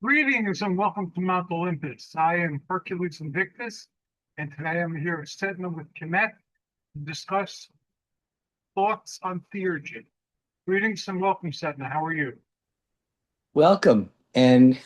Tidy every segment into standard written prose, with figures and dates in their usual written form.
Greetings and welcome to Mount Olympus. I am Hercules Invictus, and today I'm here at Setna with Khemet to discuss thoughts on theurgy. Greetings and welcome, Setna. How are you? Welcome, and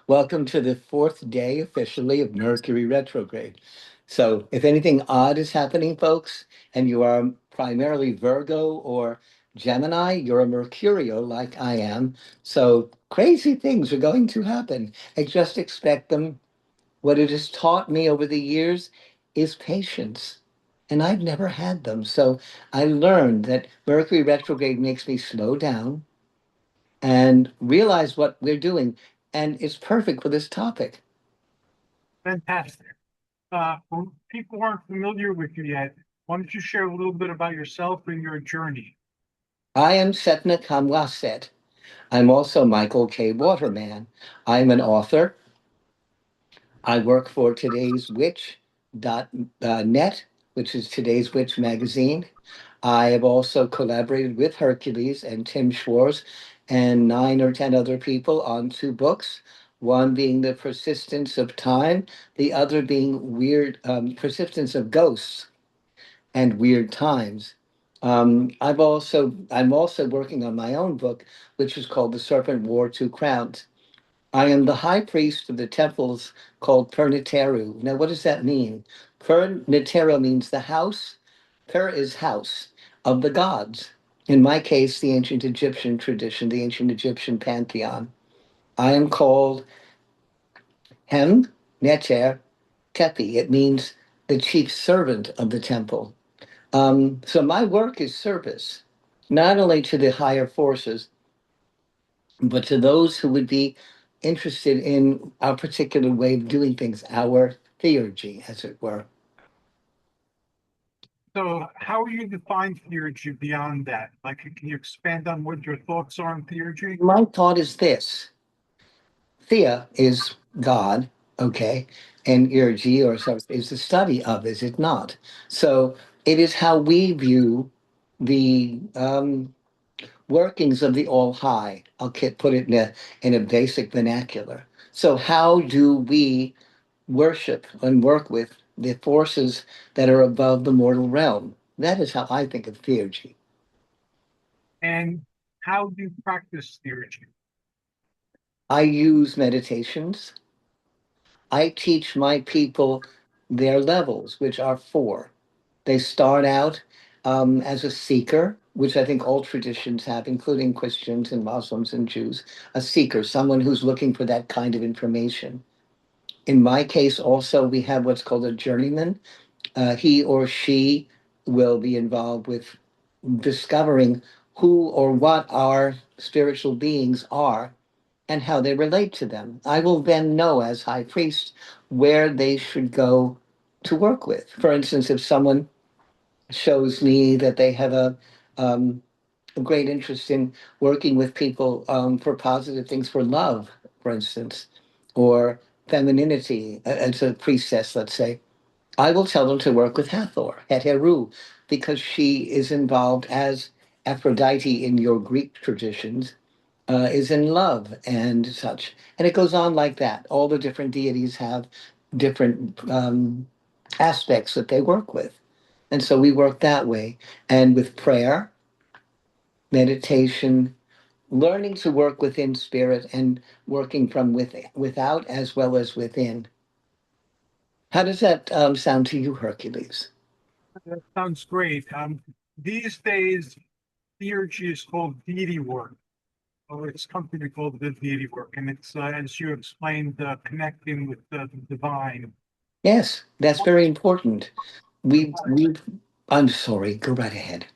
welcome to the fourth day officially of Mercury retrograde. So, if anything odd is happening, folks, and you are primarily Virgo or Gemini, you're a Mercurio like I am. So, crazy things are going to happen. I just expect them. What it has taught me over the years is patience. And I've never had them. So, I learned that Mercury retrograde makes me slow down and realize what we're doing. And it's perfect for this topic. Fantastic. For people who aren't familiar with you yet, why don't you share a little bit about yourself and your journey? I am Setna Kamwaset. I'm also Michael K. Waterman. I'm an author. I work for today's Witch.net, which is Today's Witch magazine. I have also collaborated with Hercules and Tim Schwartz and 9 or 10 other people on 2 books, one being The Persistence of Time, the other being Persistence of Ghosts and Weird Times. I'm also working on my own book, which is called The Serpent Wore Two Crowns. I am the high priest of the temples called Perniteru. Now, what does that mean? Perniteru means the house. Per is house of the gods. In my case, the ancient Egyptian tradition, the ancient Egyptian pantheon. I am called Hem Neter Tepi. It means the chief servant of the temple. So my work is service, not only to the higher forces, but to those who would be interested in our particular way of doing things, our theurgy, as it were. So, how you define theurgy beyond that? Like, can you expand on what your thoughts are on theurgy? My thought is this: Thea is God, okay, and urgy or is the study of, is it not? So it is how we view the workings of the All High. Put it in a basic vernacular. So how do we worship and work with the forces that are above the mortal realm? That is how I think of theurgy. And how do you practice theurgy? I use meditations. I teach my people their levels, which are four. They start out as a seeker, which I think all traditions have, including Christians and Muslims and Jews, a seeker, someone who's looking for that kind of information. In my case, also, we have what's called a journeyman. He or she will be involved with discovering who or what our spiritual beings are and how they relate to them. I will then know as high priest where they should go to work with. For instance, if someone shows me that they have a great interest in working with people for positive things, for love, for instance, or femininity as a priestess, let's say, I will tell them to work with Hathor, Heteru, because she is involved as Aphrodite in your Greek traditions, is in love and such. And it goes on like that. All the different deities have different aspects that they work with. And so we work that way. And with prayer, meditation, learning to work within spirit and working from without as well as within. How does that sound to you, Hercules? That sounds great. These days, theurgy is called deity work, or it's company called the deity work, and it's as you explained, connecting with the divine. Yes, that's very important. We I'm sorry, go right ahead.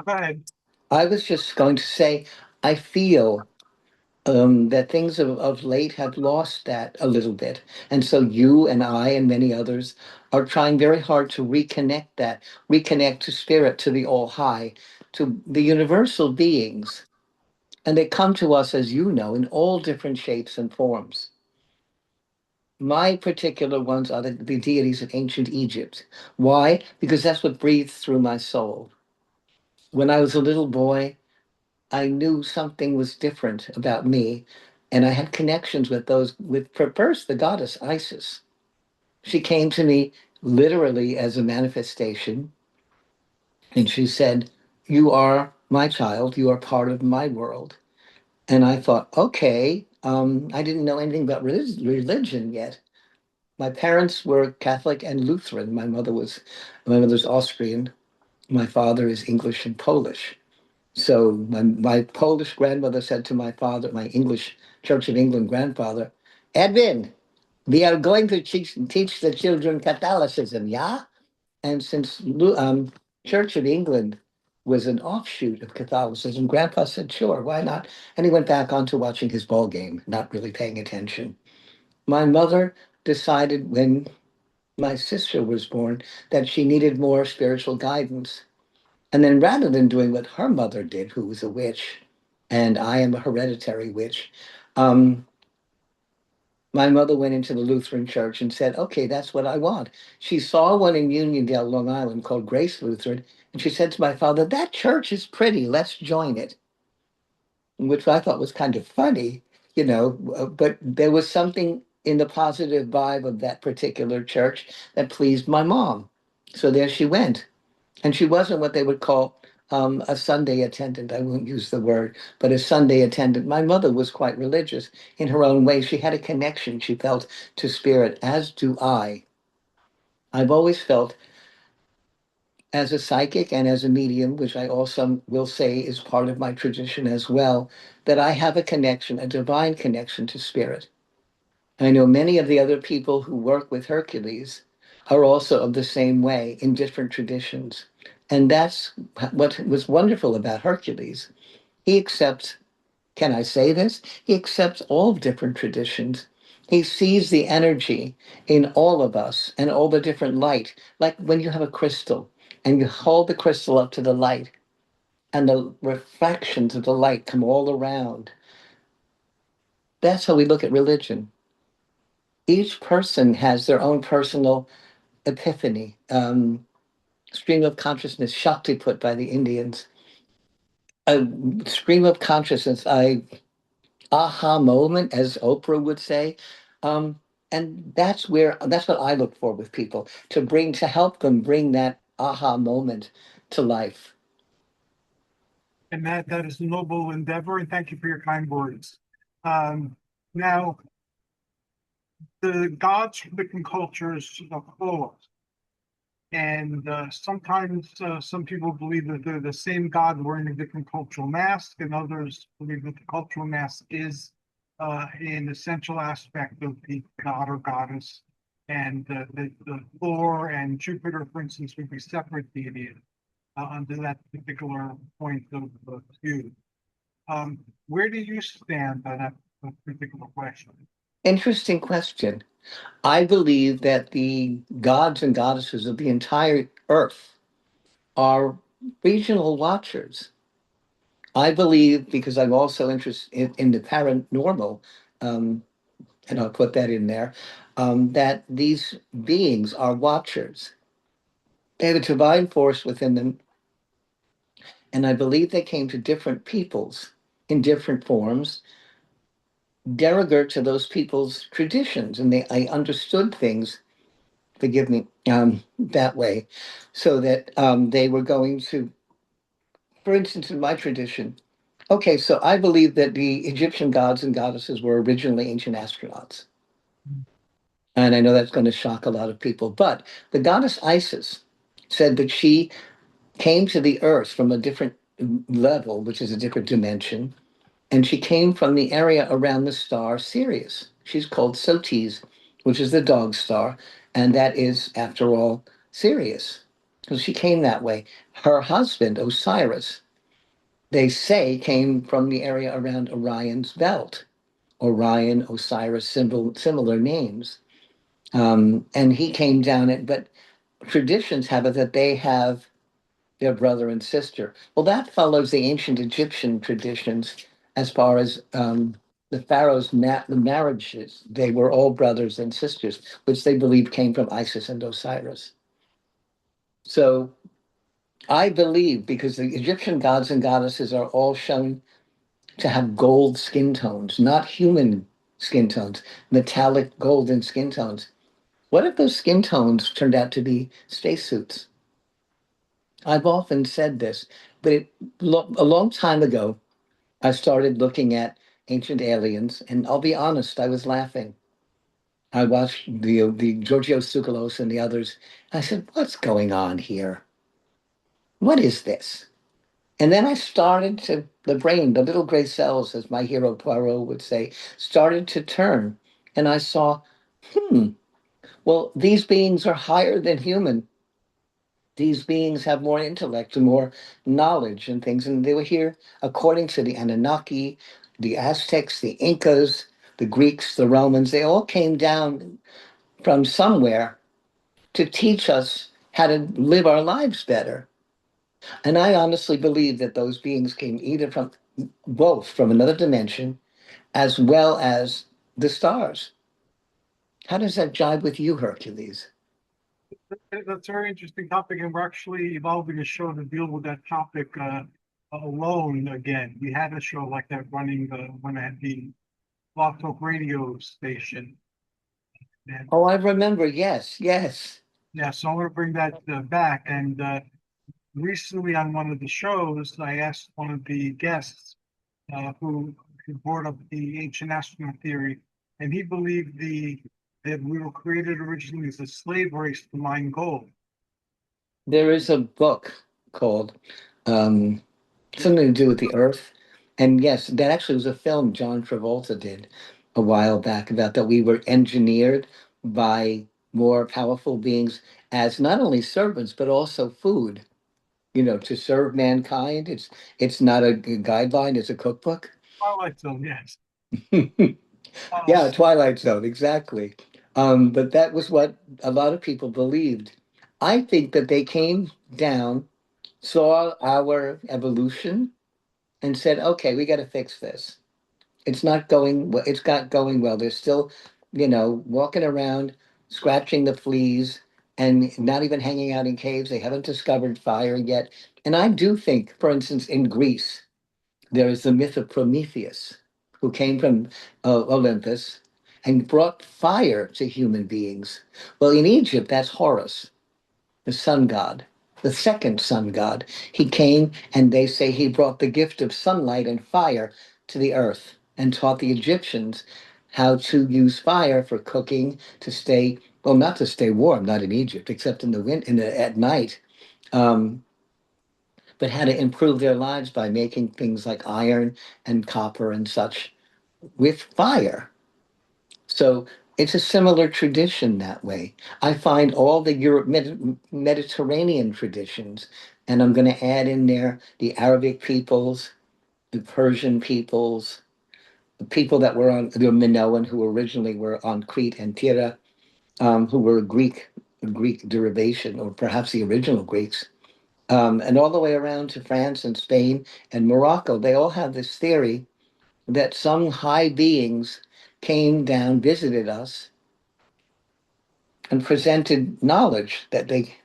Go ahead. I was just going to say, I feel that things of late have lost that a little bit. And so you and I and many others are trying very hard to reconnect to spirit, to the all high, to the universal beings. And they come to us, as you know, in all different shapes and forms. My particular ones are the deities of ancient Egypt. Why? Because that's what breathes through my soul. When I was a little boy, I knew something was different about me. And I had connections with those, with first the goddess Isis. She came to me literally as a manifestation, and she said, "You are my child. You are part of my world." And I thought, okay, I didn't know anything about religion yet. My parents were Catholic and Lutheran. My mother's Austrian. My father is English and Polish. So my Polish grandmother said to my father, my English Church of England grandfather, "Edwin, we are going to teach the children Catholicism, yeah?" And since Church of England was an offshoot of Catholicism, Grandpa said, "Sure, why not?" And he went back on to watching his ball game, not really paying attention. My mother decided when my sister was born that she needed more spiritual guidance. And then rather than doing what her mother did, who was a witch, and I am a hereditary witch, um, my mother went into the Lutheran church and said, "Okay, that's what I want." She saw one in Uniondale, Long Island called Grace Lutheran, and she said to my father, "That church is pretty, let's join it," which I thought was kind of funny, but there was something in the positive vibe of that particular church that pleased my mom. So there she went. And she wasn't what they would call a Sunday attendant. I won't use the word, but a Sunday attendant. My mother was quite religious in her own way. She had a connection, she felt, to spirit, as do I. I've always felt, as a psychic and as a medium, which I also will say is part of my tradition as well, that I have a connection, a divine connection to spirit. I know many of the other people who work with Hercules are also of the same way in different traditions. And that's what was wonderful about Hercules. He accepts, can I say this? He accepts all different traditions. He sees the energy in all of us and all the different light. Like when you have a crystal and you hold the crystal up to the light and the reflections of the light come all around. That's how we look at religion. Each person has their own personal epiphany, stream of consciousness, Shakti put by the Indians. A stream of consciousness, I aha moment, as Oprah would say. Um, and that's what I look for with people, to help them bring that aha moment to life. And that is a noble endeavor, and thank you for your kind words. Um, Now, the gods from different cultures follow us. And sometimes some people believe that they're the same God wearing a different cultural mask, and others believe that the cultural mask is an essential aspect of the god or goddess. And the Thor and Jupiter, for instance, would be separate deities under that particular point of view. Where do you stand on that particular question? Interesting question. I believe that the gods and goddesses of the entire earth are regional watchers. I believe, because I'm also interested in the paranormal, um, and I'll put that in there, that these beings are watchers. They have a divine force within them, and I believe they came to different peoples in different forms, derogate to those people's traditions, and I understood things, forgive me, that way, so that they were going to, for instance, in my tradition. Okay, so I believe that the Egyptian gods and goddesses were originally ancient astronauts. And I know that's going to shock a lot of people, but the goddess Isis said that she came to the earth from a different level, which is a different dimension, and she came from the area around the star Sirius. She's called Sotis, which is the dog star, and that is, after all, Sirius. So she came that way. Her husband, Osiris, they say came from the area around Orion's belt. Orion, Osiris, similar names. And he came down it, but traditions have it that they have their brother and sister. Well, that follows the ancient Egyptian traditions as far as the pharaohs' the marriages. They were all brothers and sisters, which they believed came from Isis and Osiris. So I believe, because the Egyptian gods and goddesses are all shown to have gold skin tones, not human skin tones, metallic golden skin tones. What if those skin tones turned out to be spacesuits? I've often said this, but a long time ago, I started looking at ancient aliens, and I'll be honest, I was laughing. I watched the Giorgio Tsoukalos and the others. I said, "What's going on here? What is this?" And then I started to the brain, the little gray cells, as my hero Poirot would say, started to turn, and I saw, hmm, well, these beings are higher than human. These beings have more intellect and more knowledge and things. And they were here according to the Anunnaki, the Aztecs, the Incas, the Greeks, the Romans. They all came down from somewhere to teach us how to live our lives better. And I honestly believe that those beings came either from both from another dimension as well as the stars. How does that jibe with you, Hercules? That's a very interesting topic, and we're actually evolving a show to deal with that topic alone again. We had a show like that running when I had the Blog Talk radio station. And Oh, I remember. Yes, yes. yeah, so I'm going to bring that back. And recently on one of the shows, I asked one of the guests who brought up the ancient astronaut theory, and he believed that we were created originally as a slave race to mine gold. There is a book called um, something to do with the Earth. And yes, that actually was a film John Travolta did a while back about that we were engineered by more powerful beings as not only servants, but also food, to serve mankind. It's not a guideline, it's a cookbook. Twilight Zone, yes. Yeah, Twilight Zone, exactly. But that was what a lot of people believed. I think that they came down, saw our evolution, and said, okay, we got to fix this. It's not going well. It's not going well. They're still, walking around, scratching the fleas, and not even hanging out in caves. They haven't discovered fire yet. And I do think, for instance, in Greece, there is the myth of Prometheus, who came from Olympus and brought fire to human beings. Well, in Egypt, that's Horus, the sun god, the second sun god. He came and they say he brought the gift of sunlight and fire to the earth and taught the Egyptians how to use fire for cooking to stay, well, not to stay warm, not in Egypt, except in the wind, at night, um, but how to improve their lives by making things like iron and copper and such with fire. So it's a similar tradition that way. I find all the Mediterranean traditions, and I'm going to add in there the Arabic peoples, the Persian peoples, the people that were on the Minoan, who originally were on Crete and Tyre, who were Greek derivation, or perhaps the original Greeks, and all the way around to France and Spain and Morocco. They all have this theory that some high beings came down, visited us, and presented knowledge that they,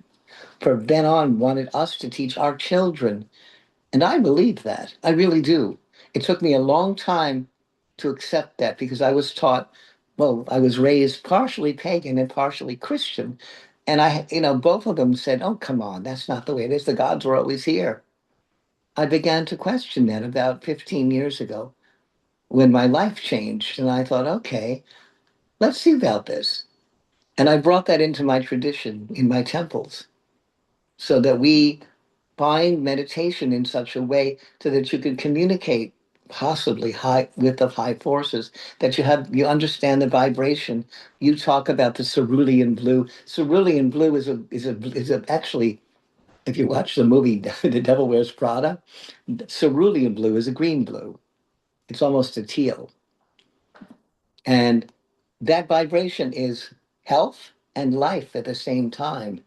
from then on, wanted us to teach our children. And I believe that. I really do. It took me a long time to accept that because I was taught, well, I was raised partially pagan and partially Christian. And both of them said, oh, come on, that's not the way it is. The gods were always here. I began to question that about 15 years ago when my life changed. And I thought, okay, let's see about this. And I brought that into my tradition in my temples so that we find meditation in such a way so that you can communicate possibly high with the high forces, that you understand the vibration. You talk about the cerulean blue. Cerulean blue is actually, if you watch the movie The Devil Wears Prada, cerulean blue is a green blue. It's almost a teal. And that vibration is health and life at the same time.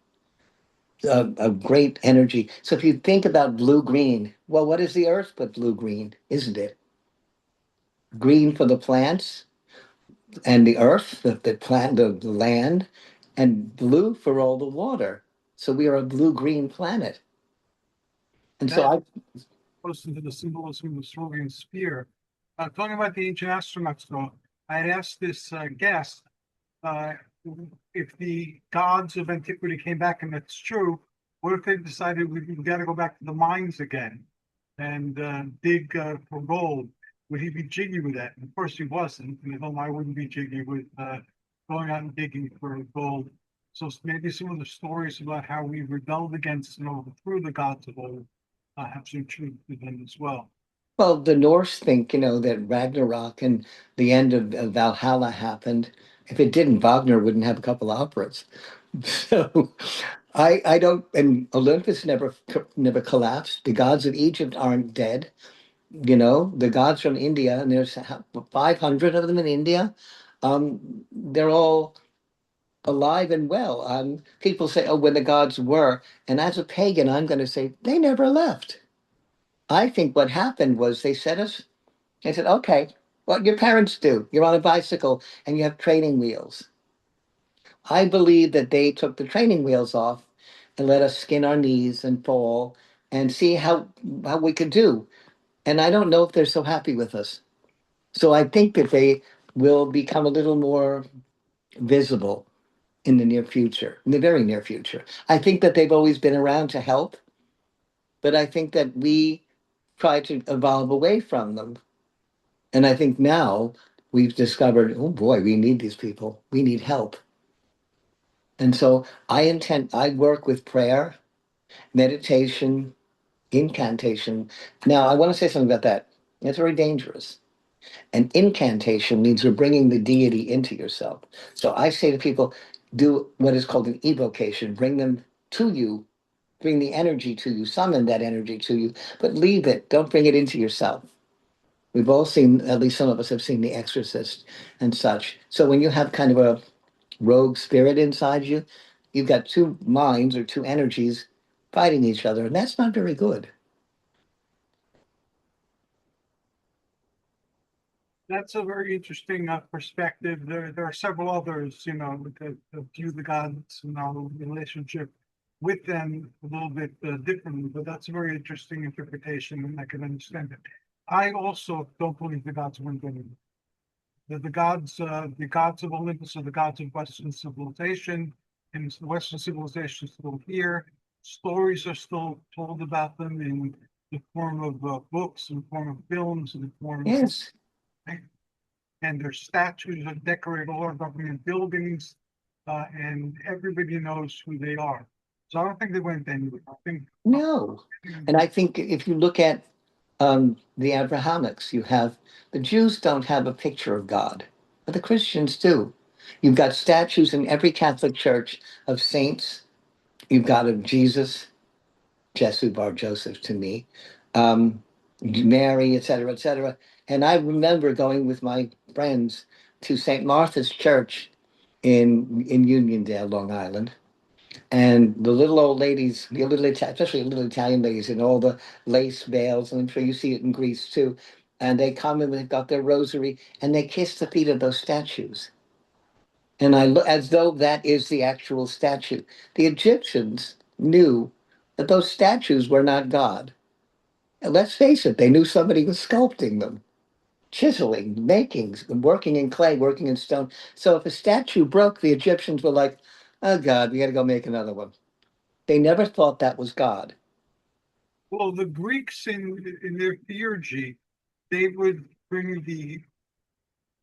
A great energy. So if you think about blue green, well, what is the earth but blue green, isn't it? Green for the plants and the earth, the plant, the land, and blue for all the water. So we are a blue green planet. And so That I close to the symbolism of the Cerulean spear. Talking about the ancient astronauts, though, I had asked this guest uh, if the gods of antiquity came back, and that's true. What if they decided we've got to go back to the mines again and dig for gold? Would he be jiggy with that? And of course, he wasn't. And I wouldn't be jiggy with going out and digging for gold. So maybe some of the stories about how we rebelled against and overthrew the gods of old have some truth to them as well. Well, the Norse think, that Ragnarok and the end of Valhalla happened. If it didn't, Wagner wouldn't have a couple operas. So I don't, and Olympus never collapsed. The gods of Egypt aren't dead. The gods from India, and there's 500 of them in India. They're all alive and well. People say, oh, when the gods were, and as a pagan, I'm going to say they never left. I think what happened was they said, okay, what your parents do. You're on a bicycle and you have training wheels. I believe that they took the training wheels off and let us skin our knees and fall and see how we could do. And I don't know if they're so happy with us. So I think that they will become a little more visible in the near future, in the very near future. I think that they've always been around to help, but I think that we try to evolve away from them. And I think now we've discovered, oh boy, we need these people. We need help. And so I work with prayer, meditation, incantation. Now, I want to say something about that. It's very dangerous. An incantation means you're bringing the deity into yourself. So I say to people, do what is called an evocation, bring them to you, bring the energy to you, summon that energy to you, but leave it. Don't bring it into yourself. We've all seen, at least some of us have seen The Exorcist and such. So when you have kind of a rogue spirit inside you, you've got two minds or two energies fighting each other, and that's not very good. That's a very interesting perspective. There are several others, that view the gods and our relationship with them a little bit differently, but that's a very interesting interpretation, and I can understand it. I also don't believe the gods went anywhere. The gods of Olympus are the gods of Western civilization, and the Western civilization is still here. Stories are still told about them in the form of books, in the form of films, in the form of Yes. and their statues are decorated all our government buildings, and everybody knows who they are. So I don't think they went anywhere. I think No. And I think if you look at the Abrahamics, you have the Jews don't have a picture of God, but the Christians do. You've got statues in every Catholic church of saints. You've got of Jesus, Jesu Bar Joseph to me, Mary, et cetera, et cetera. And I remember going with my friends to St. Martha's Church in Uniondale, Long Island. And the little old ladies, especially the little Italian ladies in all the lace veils, and I'm sure you see it in Greece too. And they come and they've got their rosary and they kiss the feet of those statues. And I look as though that is the actual statue. The Egyptians knew that those statues were not God. And let's face it, they knew somebody was sculpting them, chiseling, making, working in clay, working in stone. So if a statue broke, the Egyptians were like, oh God, we got to go make another one. They never thought that was God. well, the Greeks in their theurgy, they would bring the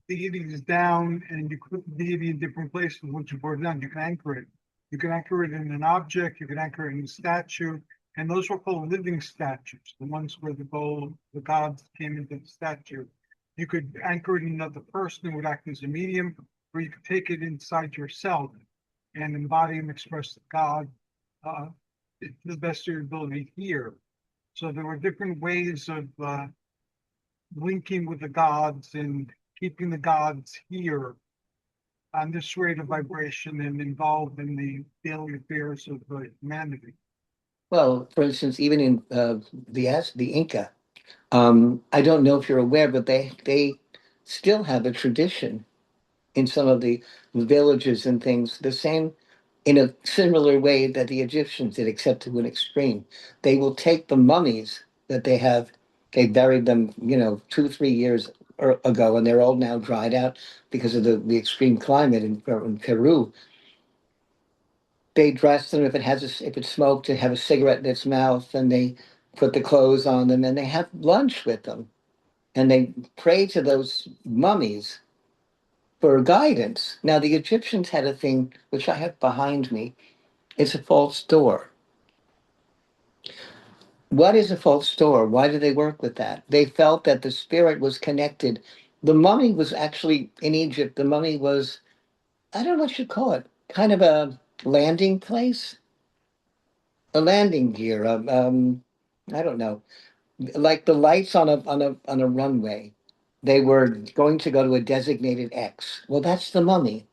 deities down, and you put the deity in different places. Once you brought it down, you can anchor it. You can anchor it in an object. You can anchor it in a statue, and those were called living statues. The ones where the gods came into the statue. You could anchor it in another person who would act as a medium, or you could take it inside yourself and embody and express the God uh, to the best of your ability here. So there were different ways of linking with the gods and keeping the gods here on this rate of vibration and involved in the daily affairs of humanity. Well, for instance, even in the Inca, I don't know if you're aware, but they still have a tradition in some of the villages and things, the same in a similar way that the Egyptians did, except to an extreme. They will take the mummies. that they buried them, 2, 3 years ago, and they're all now dried out because of the extreme climate in Peru. They dress them if it's smoked, to have a cigarette in its mouth, and they put the clothes on them, and they have lunch with them, and they pray to those mummies for guidance. Now, the Egyptians had a thing which I have behind me. It's a false door. What is a false door? Why do they work with that? They felt that the spirit was connected. The mummy was actually in Egypt. The mummy was, I don't know what you call it, kind of a landing place, a landing gear. I don't know, like the lights on a runway. They were going to go to a designated X. Well, that's the mummy.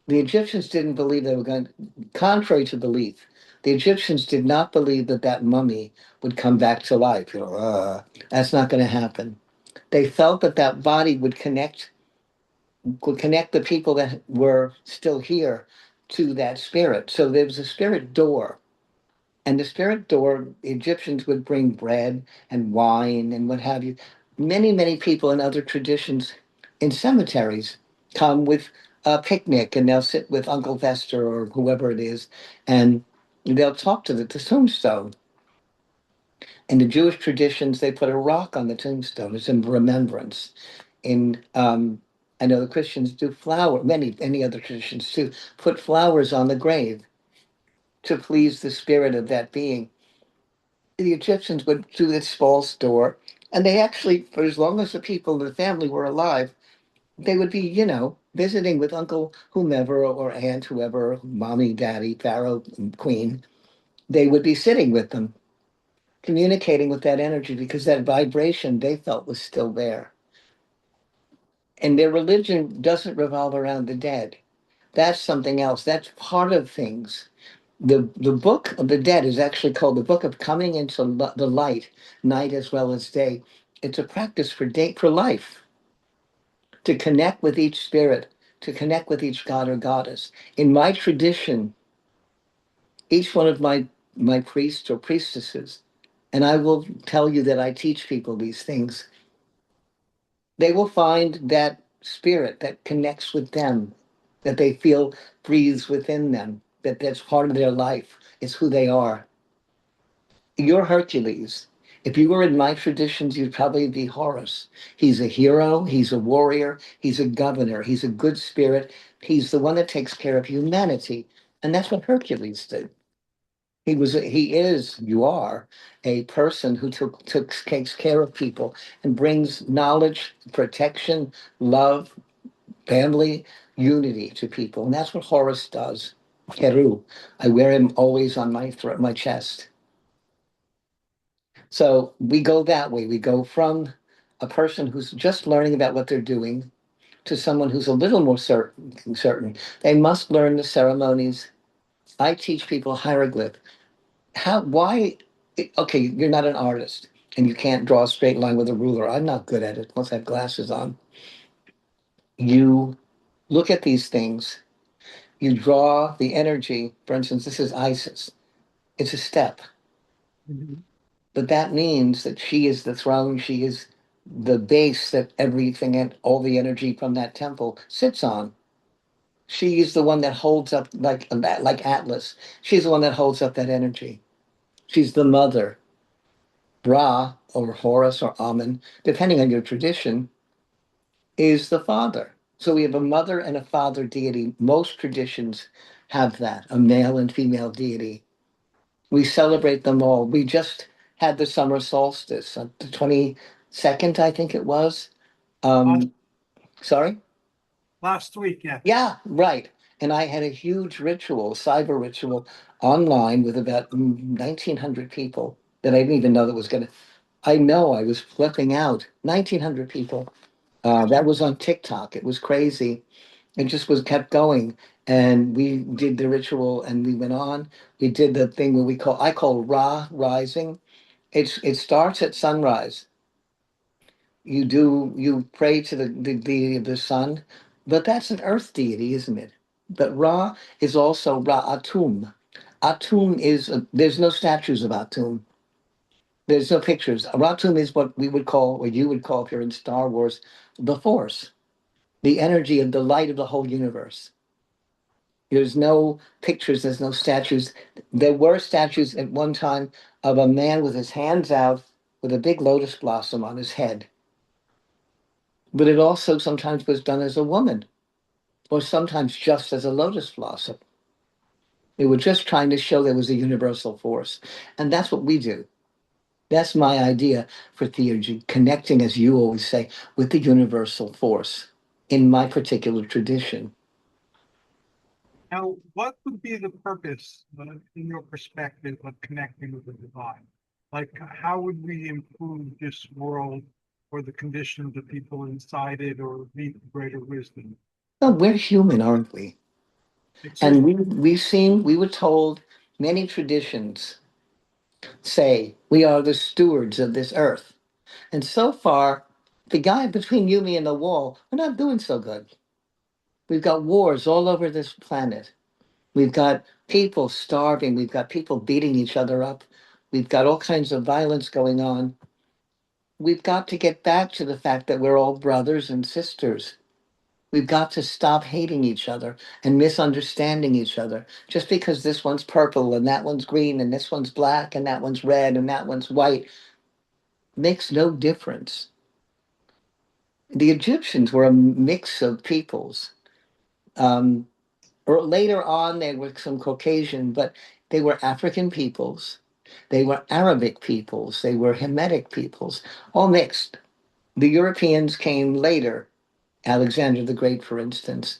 The Egyptians didn't believe they were going, contrary to belief, the Egyptians did not believe that that mummy would come back to life. That's not going to happen. They felt that that body would connect the people that were still here to that spirit. So there was a spirit door. And the spirit door, the Egyptians would bring bread and wine and what have you. Many, many people in other traditions in cemeteries come with a picnic, and they'll sit with Uncle Fester or whoever it is, and they'll talk to the tombstone. In the Jewish traditions, they put a rock on the tombstone. It's in remembrance. In I know the Christians do many other traditions too, put flowers on the grave to please the spirit of that being. The Egyptians would do this false door, and they actually, for as long as the people in the family were alive, they would be, visiting with Uncle whomever or Aunt whoever, Mommy, Daddy, Pharaoh, Queen. They would be sitting with them, communicating with that energy because that vibration they felt was still there. And their religion doesn't revolve around the dead. That's something else. That's part of things. The book of the dead is actually called the book of coming into the light, night as well as day. It's a practice for life, to connect with each spirit, to connect with each god or goddess. In my tradition, each one of my priests or priestesses, and I will tell you that I teach people these things, they will find that spirit that connects with them, that they feel breathes within them, that's part of their life. It's who they are. You're Hercules. If you were in my traditions, you'd probably be Horus. He's a hero, he's a warrior, he's a governor, he's a good spirit, he's the one that takes care of humanity. And that's what Hercules did. You are a person who takes care of people and brings knowledge, protection, love, family, unity to people. And that's what Horus does. Heru. I wear him always on my chest. So we go that way. We go from a person who's just learning about what they're doing to someone who's a little more certain. They must learn the ceremonies. I teach people hieroglyph. Why? Okay, you're not an artist and you can't draw a straight line with a ruler. I'm not good at it unless I have glasses on. You look at these things, you draw the energy. For instance, this is Isis. It's a step. Mhm. But that means that she is the throne, she is the base that everything and all the energy from that temple sits on. She is the one that holds up, like Atlas. She's the one that holds up that energy. She's the mother. Ra or Horus or Amun, depending on your tradition, is the father. So we have a mother and a father deity. Most traditions have that, a male and female deity. We celebrate them all. We just had the summer solstice on the 22nd, I think it was. Last, Um, sorry? last week, yeah. Yeah, right. And I had a huge ritual, cyber ritual online with about 1,900 people that I didn't even know that was going to. I know I was flipping out. 1,900 people. That was on TikTok. It was crazy. It just was kept going. And we did the ritual and we went on. We did the thing where I call Ra rising. It starts at sunrise. You pray to the deity of the sun, but that's an earth deity, isn't it? But Ra is also Ra Atum. Atum there's no statues of Atum. There's no pictures. Ratum is what we would call, or you would call if you're in Star Wars, the Force, the energy of the light of the whole universe. There's no pictures, there's no statues. There were statues at one time of a man with his hands out with a big lotus blossom on his head. But it also sometimes was done as a woman, or sometimes just as a lotus blossom. They were just trying to show there was a universal force. And that's what we do. That's my idea for theurgy, connecting, as you always say, with the universal force in my particular tradition. Now, what would be the purpose, in your perspective, of connecting with the divine? Like, how would we improve this world or the condition of the people inside it or meet greater wisdom? Well, we're human, aren't we? Excuse And me. we were told many traditions say we are the stewards of this earth. And so far, the guy between you, me, and the wall, we're not doing so good. We've got wars all over this planet. We've got people starving. We've got people beating each other up. We've got all kinds of violence going on. We've got to get back to the fact that we're all brothers and sisters. We've got to stop hating each other and misunderstanding each other. Just because this one's purple and that one's green and this one's black and that one's red and that one's white makes no difference. The Egyptians were a mix of peoples. Um, or later on, there were some Caucasian, but they were African peoples. They were Arabic peoples. They were Hamitic peoples, all mixed. The Europeans came later, Alexander the Great, for instance.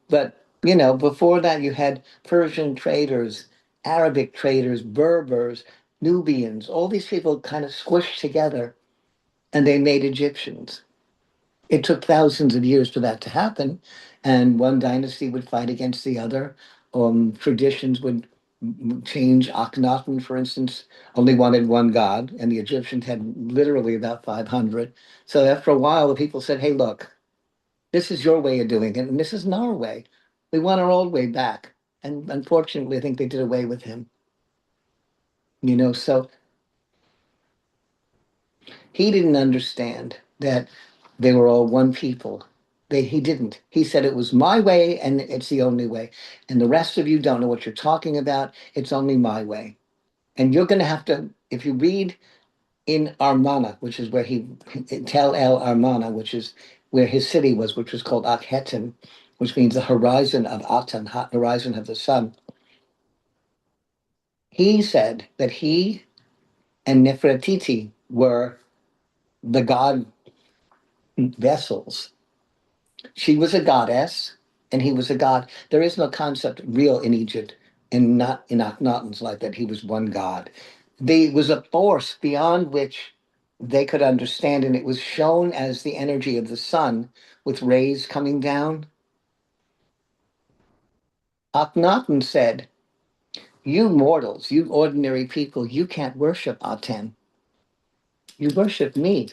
But, before that, you had Persian traders, Arabic traders, Berbers, Nubians, all these people kind of squished together and they made Egyptians. It took thousands of years for that to happen, and one dynasty would fight against the other. Traditions would change. Akhenaten, for instance, only wanted one god, and the Egyptians had literally about 500. So after a while, the people said, "Hey, look, this is your way of doing it, and this isn't our way. We want our old way back." And unfortunately, I think they did away with him. So he didn't understand that they were all one people. He didn't. He said it was my way and it's the only way. And the rest of you don't know what you're talking about. It's only my way. And you're going to have to, if you read in Armana, which is where Tel El Armana, which is where his city was, which was called Akhetem, which means the horizon of Aten, horizon of the sun. He said that he and Nefertiti were the god vessels. She was a goddess and he was a god. There is no concept real in Egypt and not in Akhenaten's life that he was one god. There was a force beyond which they could understand, and it was shown as the energy of the sun with rays coming down. Akhenaten said, "You mortals, you ordinary people, you can't worship Aten. You worship me,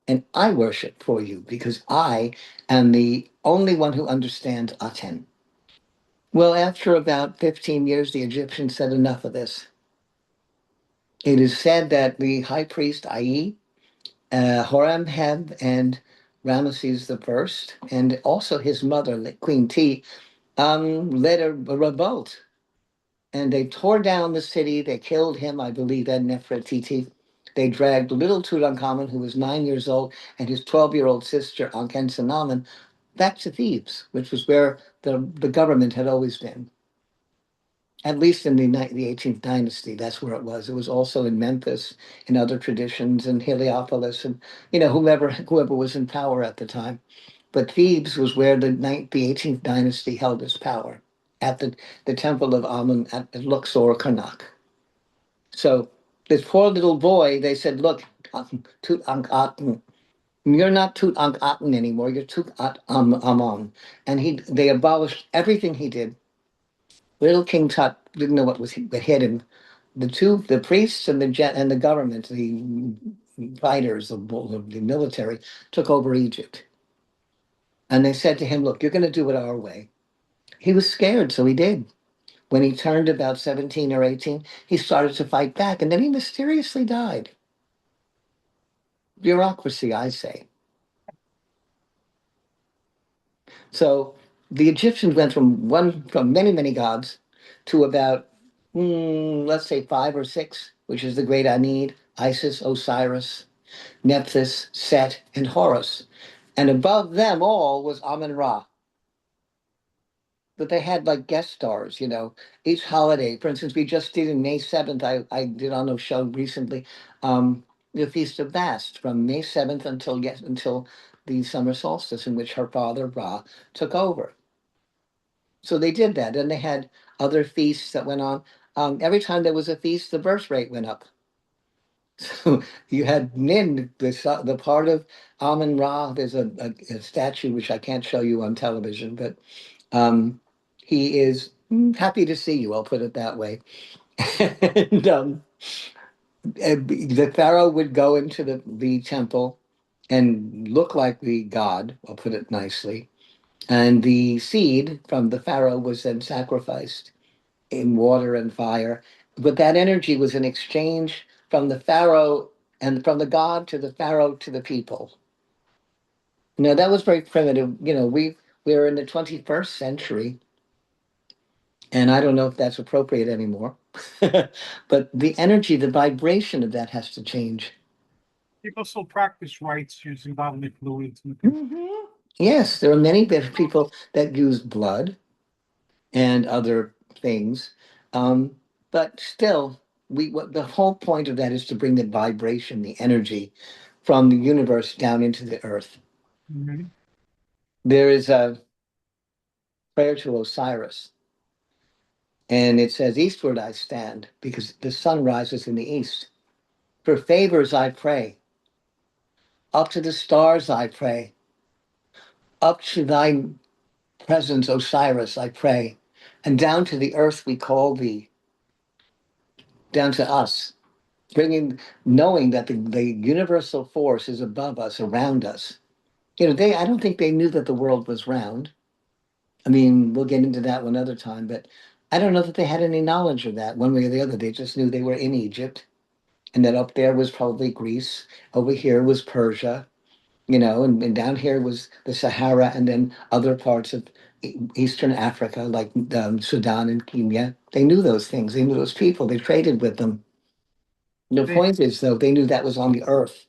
and I worship for you because I am the only one who understands Aten." Well, after about 15 years, the Egyptians said enough of this. It is said that the high priest Ai, Horemheb, and Ramesses the First, and also his mother, Queen T, led a revolt. And they tore down the city. They killed him, I believe, and Nefertiti. They dragged little Tutankhamun, who was 9 years old, and his 12-year-old sister, Ankhesenamun, back to Thebes, which was where the government had always been. At least in the 18th dynasty, that's where it was. It was also in Memphis, in other traditions, in Heliopolis, and whoever was in power at the time. But Thebes was where the 18th dynasty held its power, at the temple of Amun at Luxor, Karnak. So this poor little boy, they said, "Look, Tutankhaten, you're not Tutankhaten anymore. You're Tutankhamun," and they abolished everything he did. Little King Tut didn't know what hit him. The priests and the government, the fighters, the military, took over Egypt, and they said to him, "Look, you're going to do it our way." He was scared, so he did. When he turned about 17 or 18, he started to fight back, and then he mysteriously died. Bureaucracy, I say. So the Egyptians went from many, many gods to about, let's say, five or six, which is the great Aenid, Isis, Osiris, Nephthys, Set, and Horus. And above them all was Amun Ra. But they had like guest stars, each holiday. For instance, we just did in May 7th, I did on a show recently, the Feast of Bast from May 7th until the summer solstice, in which her father Ra took over. So they did that. And they had other feasts that went on. Every time there was a feast, the birth rate went up. So you had Nin, the part of Amun Ra. There's a statue which I can't show you on television, but um, he is happy to see you. I'll put it that way. And the pharaoh would go into the temple and look like the god. I'll put it nicely. And the seed from the pharaoh was then sacrificed in water and fire. But that energy was in exchange from the pharaoh and from the god to the pharaoh to the people. Now that was very primitive. We're in the 21st century, and I don't know if that's appropriate anymore. But the energy, the vibration of that has to change. People still practice rites using bodily fluids. Mhm. Yes, there are many people that use blood and other things. Um, but still, what the whole point of that is to bring the vibration, the energy from the universe down into the earth. Mhm. There is a prayer to Osiris, and it says, Eastward I stand, because the sun rises in the east. For favors I pray. Up to the stars I pray. Up to thy presence, Osiris, I pray. And down to the earth we call thee, down to us. Knowing that the universal force is above us, around us. I don't think they knew that the world was round. I mean, we'll get into that one other time, but I don't know that they had any knowledge of that one way or the other. They just knew they were in Egypt, and that up there was probably Greece, over here was Persia, and down here was the Sahara, and then other parts of Eastern Africa, like Sudan and Kenya. They knew those things. They knew those people. They traded with them. The They point is, though, they knew that was on the earth,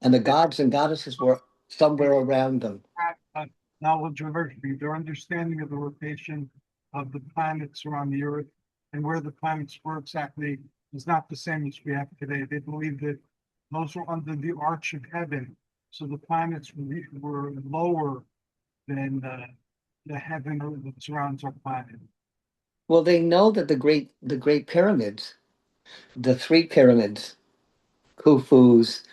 and the gods and goddesses were somewhere around them. had a knowledge of everything. Their understanding of the rotation of the planets around the Earth and where the planets were exactly is not the same as we have today. They believe that those were under the arch of heaven, so the planets were lower than the heaven that surrounds our planet. Well, they know that the great pyramids, the three pyramids, Khufu's,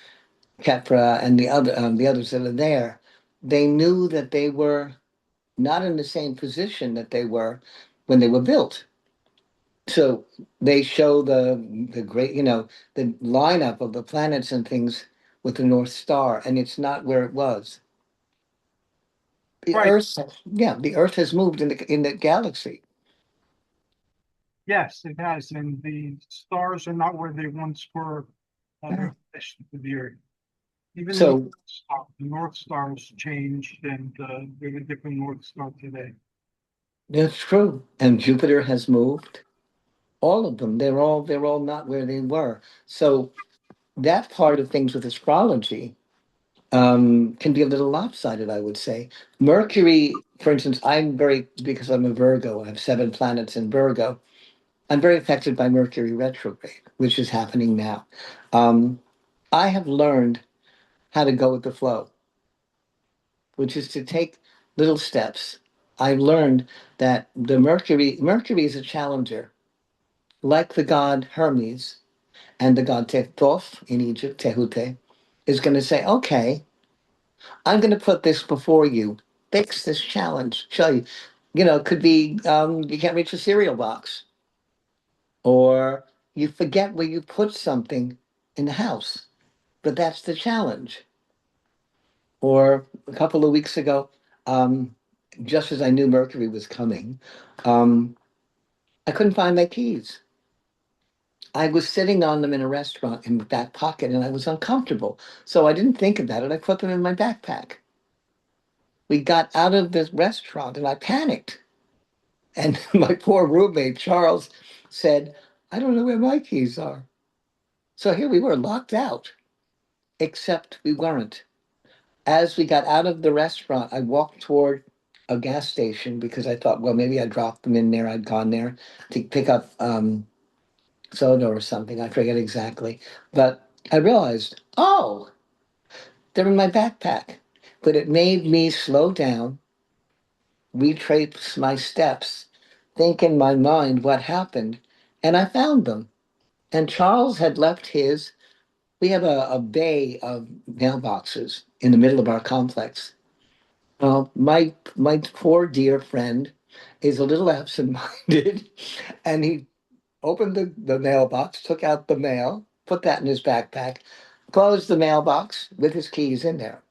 Khepra, and the others that are there, they knew that they were not in the same position that they were when they were built. So they show the great, the lineup of the planets and things with the North Star, and it's not where it was. The Right. Earth, yeah, the Earth has moved in the galaxy. Yes, it has. And the stars are not where they once were in Yeah. relation to the Earth. Even So The North Star has changed, and there's a different North Star today. that's true. And Jupiter has moved. All of them. They're all not where they were. So that part of things with astrology can be a little lopsided, I would say. Mercury, for instance, because I'm a Virgo, I have 7 planets in Virgo. I'm very affected by Mercury retrograde, which is happening now. Um, I have learned how to go with the flow, which is to take little steps. I've learned that Mercury is a challenger, like the god Hermes and the god Tethos in Egypt, Tehute, is going to say, okay, I'm going to put this before you. Fix this challenge. Show you. It could be you can't reach a cereal box, or you forget where you put something in the house, but that's the challenge. Or a couple of weeks ago, um, just as I knew Mercury was coming, um, I couldn't find my keys. I was sitting on them in a restaurant in the back pocket and I was uncomfortable. So I didn't think about it. I put them in my backpack. We got out of this restaurant and I panicked. And my poor roommate, Charles, said, I don't know where my keys are. So here we were locked out, except we weren't. As we got out of the restaurant, I walked toward a gas station because I thought, well, maybe I dropped them in there. I'd gone there to pick up soda or something. I forget exactly. But I realized, oh, they're in my backpack. But it made me slow down, retrace my steps, think in my mind what happened, and I found them. And Charles had left his. We have a bay of mailboxes in the middle of our complex. My poor dear friend is a little absent-minded, and he opened the mailbox, took out the mail, put that in his backpack, closed the mailbox with his keys in there.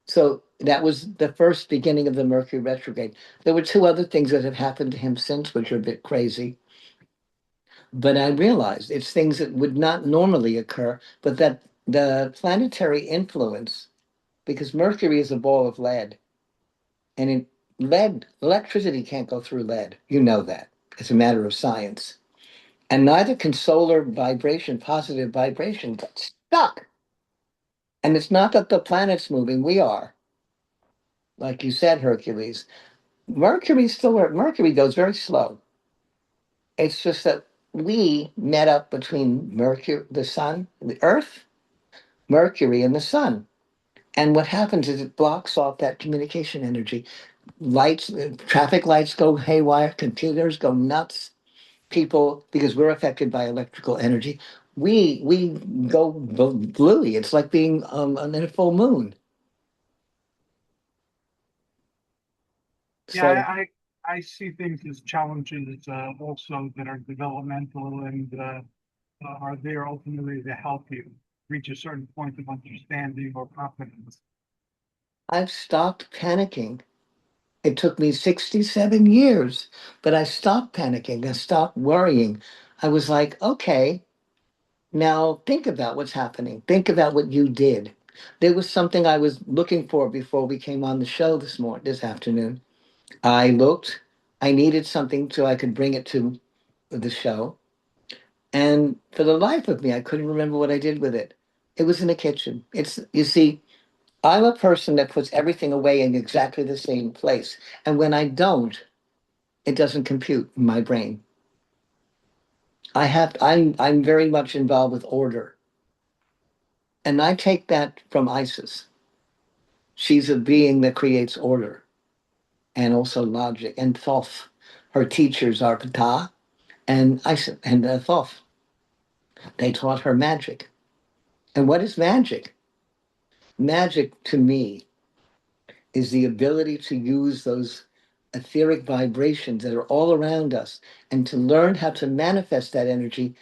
So that was the first beginning of the Mercury retrograde. There were two other things that have happened to him since, which are a bit crazy. But I realized it's things that would not normally occur, but that the planetary influence, because Mercury is a ball of lead, and in lead, electricity can't go through lead. You know that. It's a matter of science. And neither can solar vibration, positive vibration, get stuck. And it's not that the planet's moving, we are. Like you said, Hercules. Mercury goes very slow. It's just that we met up between Mercury, the sun, the Earth, Mercury, and the sun. And what happens is it blocks off that communication energy. Lights, traffic lights go haywire, computers go nuts, people, because we're affected by electrical energy. We go bluey. It's like being in a full moon. Yeah, So I see things as challenges also that are developmental and are there ultimately to help you reach a certain point of understanding or competence. I've stopped panicking. It took me 67 years, but I stopped panicking. I stopped worrying. I was like, okay, now think about what's happening. Think about what you did. There was something I was looking for before we came on the show this afternoon. I looked, I needed something so I could bring it to the show. And for the life of me, I couldn't remember what I did with it. It was in the kitchen. You see, I'm a person that puts everything away in exactly the same place. And when I don't, it doesn't compute in my brain. I'm very much involved with order. And I take that from Isis. She's a being that creates order and also logic. And Thoth, her teachers are Ptah and Isis and Thoth. They taught her magic. And what is magic? Magic to me is the ability to use those etheric vibrations that are all around us and to learn how to manifest that energy,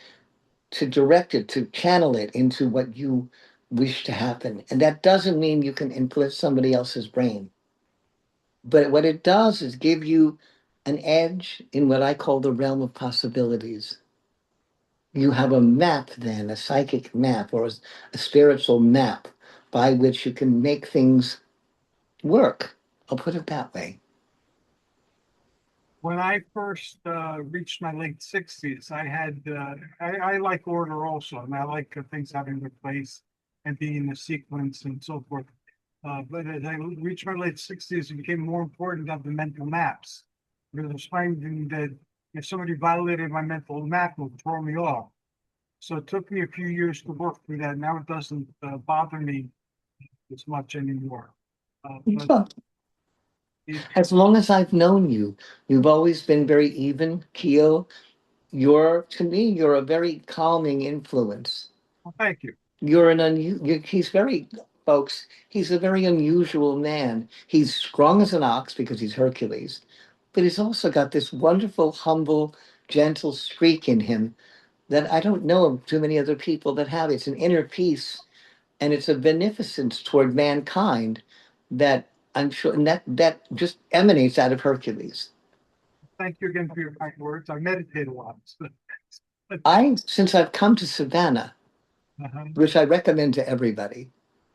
to direct it, to channel it into what you wish to happen. And that doesn't mean you can influence somebody else's brain. But what it does is give you an edge in what I call the realm of possibilities. You have a map then, a psychic map or a spiritual map by which you can make things work. I'll put it that way. When I first reached my late 60s, I like order also, and I like things having their place and being in a sequence and so forth. But as I reached my late 60s, it became more important to have the mental maps because I was finding that if somebody violated my mental map, it would throw me off. So it took me a few years to work through that. Now it doesn't bother me as much anymore. But Well, it, as long as I've known you, you've always been very even, keel. To me, you're a very calming influence. well, thank you. He's very, folks, he's a very unusual man. He's strong as an ox because he's Hercules, but he's also got this wonderful, humble, gentle streak in him that I don't know of too many other people that have. It's an inner peace and it's a beneficence toward mankind that I'm sure, and that just emanates out of Hercules. thank you again for your kind words. I meditate a lot. So, Since I've come to Savannah, uh-huh. which I recommend to everybody,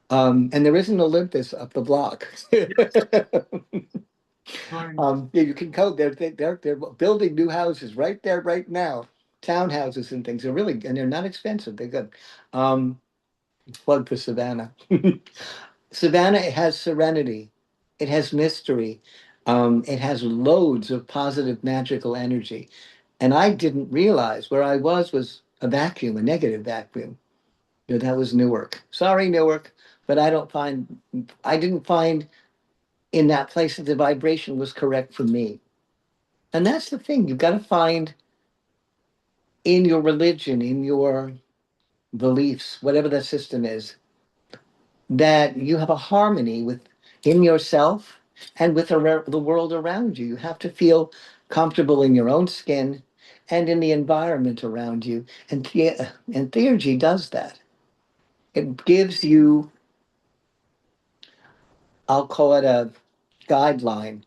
and there is an Olympus up the block. Yes, right. Yeah, you can go. They're building new houses right there, right now. Townhouses and things. They're really, and they're not expensive. They're good. Um, Plug for Savannah. Savannah has serenity. It has mystery. It has loads of positive magical energy. And I didn't realize where I was a vacuum, a negative vacuum. That was Newark. Sorry, Newark, but I didn't find in that place that the vibration was correct for me. And that's the thing. You've got to find in your religion, in your beliefs, whatever the system is, that you have a harmony in yourself and with the world around you. You have to feel comfortable in your own skin and in the environment around you. And Theurgy does that. It gives you, I'll call it a guideline,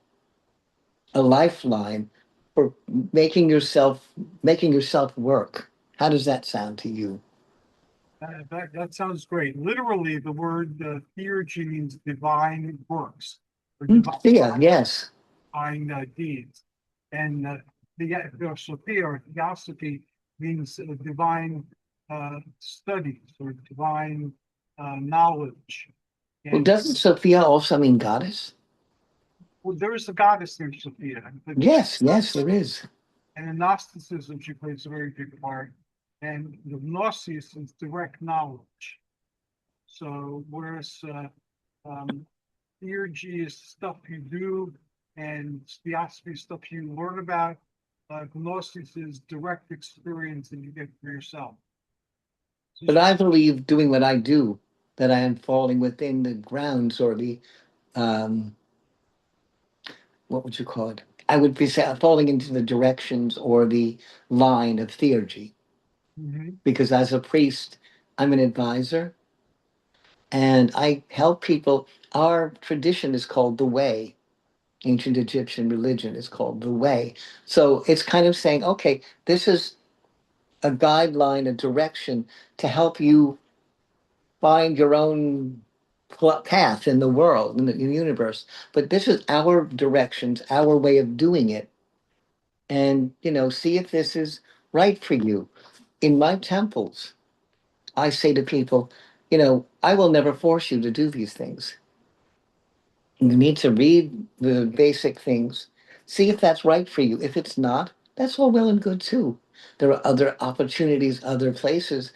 a lifeline for making yourself work. How does that sound to you? That sounds great. Literally, the word theurgy means divine works or Thea, yes. divine deeds. And Sophia or theosophy means divine studies or divine knowledge. Well, And doesn't Sophia also mean goddess? well, there is a goddess named Sophia. Yes, yes, there is. And in Gnosticism, she plays a very big part. And the Gnosis is direct knowledge. So whereas theurgy is stuff you do and theosophy is stuff you learn about, Gnosis is direct experience that you get for yourself. But I believe doing what I do, that I am falling within the grounds or the um, what would you call it? I would be falling into the directions or the line of theurgy. Mhm. Because as a priest, I'm an advisor and I help people. Our tradition is called the Way. Ancient Egyptian religion is called the Way. So it's kind of saying, okay, this is a guideline, a direction to help you find your own path in the world, in the universe. But this is our directions, our way of doing it. And, see if this is right for you. In my temples, I say to people, I will never force you to do these things. You need to read the basic things, see if that's right for you. If it's not, that's all well and good too. There are other opportunities, other places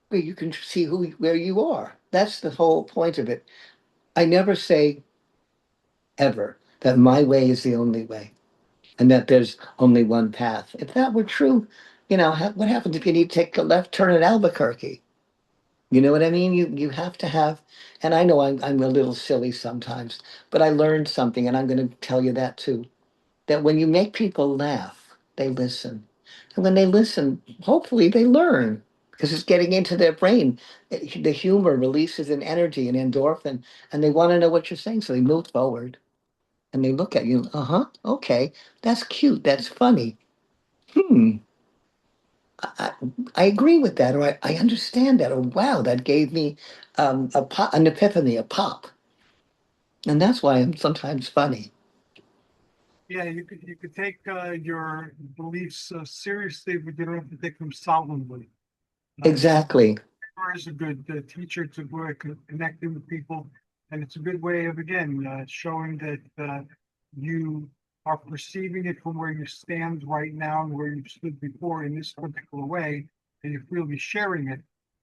where you can see where you are. That's the whole point of it. I never say ever that my way is the only way and that there's only one path. If that were true, what happens if you need to take a left turn at Albuquerque? You know what I mean? You have to have, and I know I'm a little silly sometimes, but I learned something, and I'm going to tell you that too. That when you make people laugh, they listen. And when they listen, hopefully they learn because it's getting into their brain. The humor releases an energy, an endorphin, and they want to know what you're saying. So they move forward and they look at you. Uh-huh. Okay. That's cute. That's funny. Hmm. I, I agree with that, or I understand that, or wow, that gave me an epiphany, a pop. And that's why I'm sometimes funny. Yeah, you could take your beliefs seriously, but you don't have to take them solemnly. Exactly. Humor is a good teacher to work connecting with people, and it's a good way of again showing that you are perceiving it from where you stand right now and where you stood before in this particular way, and you're really sharing it.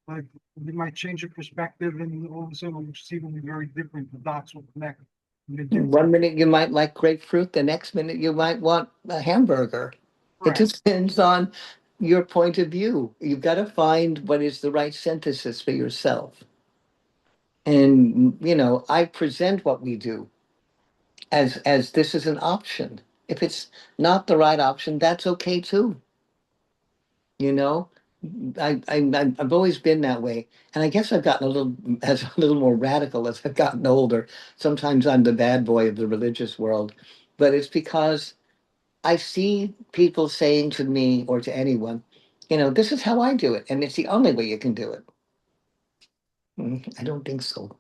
But you might change your perspective, and all of a sudden you see will be very different. The dots will connect. And they do. One minute you might like grapefruit, the next minute you might want a hamburger. It Correct. depends on your point of view. You've got to find what is the right synthesis for yourself. And, I present what we do as this is an option. If it's not the right option, that's okay too. You know, I've always been that way, and I guess I've gotten a little more radical as I've gotten older. Sometimes I'm the bad boy of the religious world, but it's because I see people saying to me or to anyone, this is how I do it, and it's the only way you can do it. I don't think so.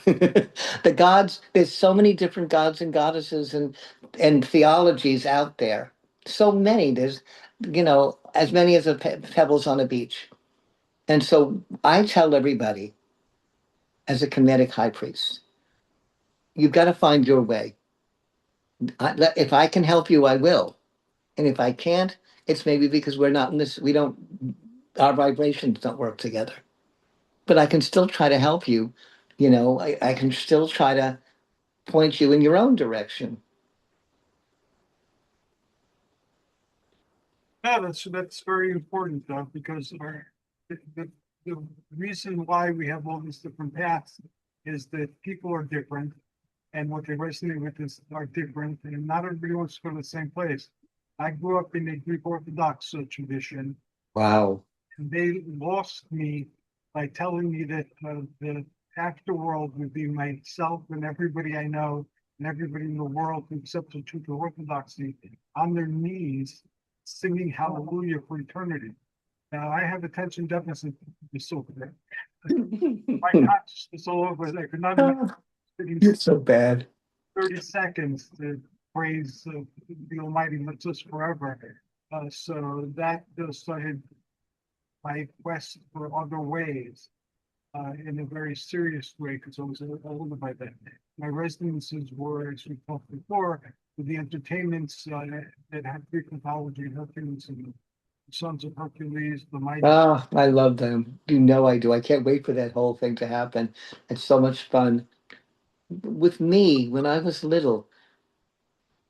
The gods, there's so many different gods and goddesses and theologies out there. So many. There's, as many as pebbles on a beach. And so I tell everybody, as a Kemetic high priest, you've got to find your way. If I can help you, I will. And if I can't, it's maybe because we're not in this, we don't, our vibrations don't work together. But I can still try to help you. I can still try to point you in your own direction. Yeah, that's very important though, because the reason why we have all these different paths is that people are different and what they resonate with is are different, and not everybody wants to go to the same place. I grew up in a Greek Orthodox tradition, Wow. and they lost me by telling me that the afterworld would be myself and everybody I know and everybody in the world who accepts the truth of Orthodoxy on their knees singing hallelujah for eternity. Now, I have attention deficit disorder. My consciousness all over. I could not imagine sitting You're so bad. 30 seconds to praise the Almighty lives us forever. So that started my quest for other ways in a very serious way because I was older by then. My residences were, as we talked before, with the entertainments that had Greek mythology, Hercules and the Sons of Hercules, the mighty. Ah, I love them. You know I do. I can't wait for that whole thing to happen. It's so much fun. With me, when I was little,